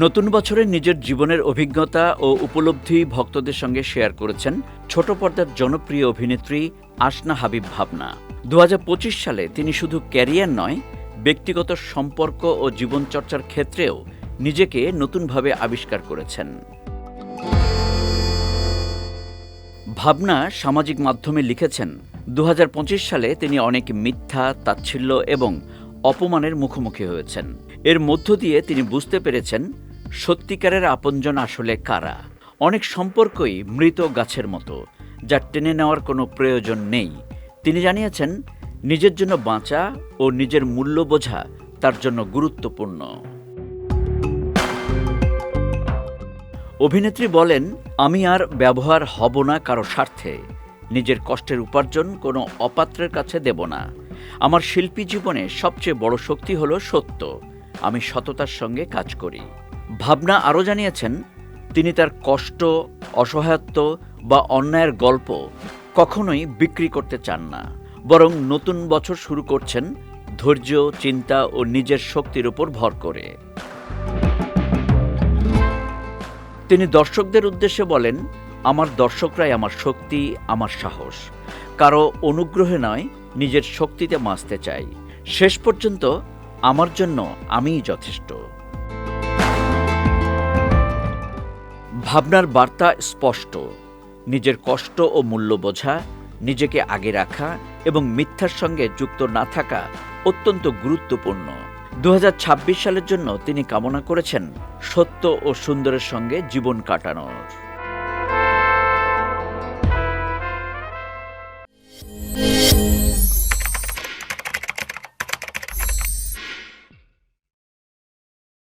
নতুন বছরে নিজের জীবনের অভিজ্ঞতা ও উপলব্ধি ভক্তদের সঙ্গে শেয়ার করেছেন ছোট পর্দার জনপ্রিয় অভিনেত্রী আসনা হাবিব ভাবনা। ২০২৫ সালে তিনি শুধু ক্যারিয়ার নয়, ব্যক্তিগত সম্পর্ক ও জীবনচর্চার ক্ষেত্রেও নিজেকে নতুনভাবে আবিষ্কার করেছেন। ভাবনা সামাজিক মাধ্যমে লিখেছেন, ২০২৫ সালে তিনি অনেক মিথ্যা, তাচ্ছিল্য এবং অপমানের মুখোমুখি হয়েছেন। এর মধ্য দিয়ে তিনি বুঝতে পেরেছেন সত্যিকারের আপনজন আসলে কারা। অনেক সম্পর্কই মৃত গাছের মতো, যা টেনে নেওয়ার কোনো প্রয়োজন নেই। তিনি জানিয়েছেন, নিজের জন্য বাঁচা ও নিজের মূল্য বোঝা তার জন্য গুরুত্বপূর্ণ। অভিনেত্রী বলেন, আমি আর ব্যবহার হব না কারো স্বার্থে। নিজের কষ্টের উপার্জন কোনো অপাত্রের কাছে দেব না। আমার শিল্পী জীবনে সবচেয়ে বড় শক্তি হলো সত্য। আমি সততার সঙ্গে কাজ করি। ভাবনা আরও জানিয়েছেন, তিনি তার কষ্ট, অসহায়ত্ব বা অন্যায়ের গল্প কখনোই বিক্রি করতে চান না, বরং নতুন বছর শুরু করছেন ধৈর্য, চিন্তা ও নিজের শক্তির উপর ভর করে। তিনি দর্শকদের উদ্দেশ্যে বলেন, আমার দর্শকরাই আমার শক্তি, আমার সাহস। কারো অনুগ্রহে নয়, নিজের শক্তিতে বাঁচতে চাই। শেষ পর্যন্ত আমার জন্য আমিই যথেষ্ট। ভাবনার বার্তা স্পষ্ট। নিজের কষ্ট ও মূল্য বোঝা, নিজেকে আগে রাখা এবং মিথ্যার সঙ্গে যুক্ত না থাকা অত্যন্ত গুরুত্বপূর্ণ। ২০২৬ সালের জন্য তিনি কামনা করেছেন সত্য ও সুন্দরের সঙ্গে জীবন কাটানোর।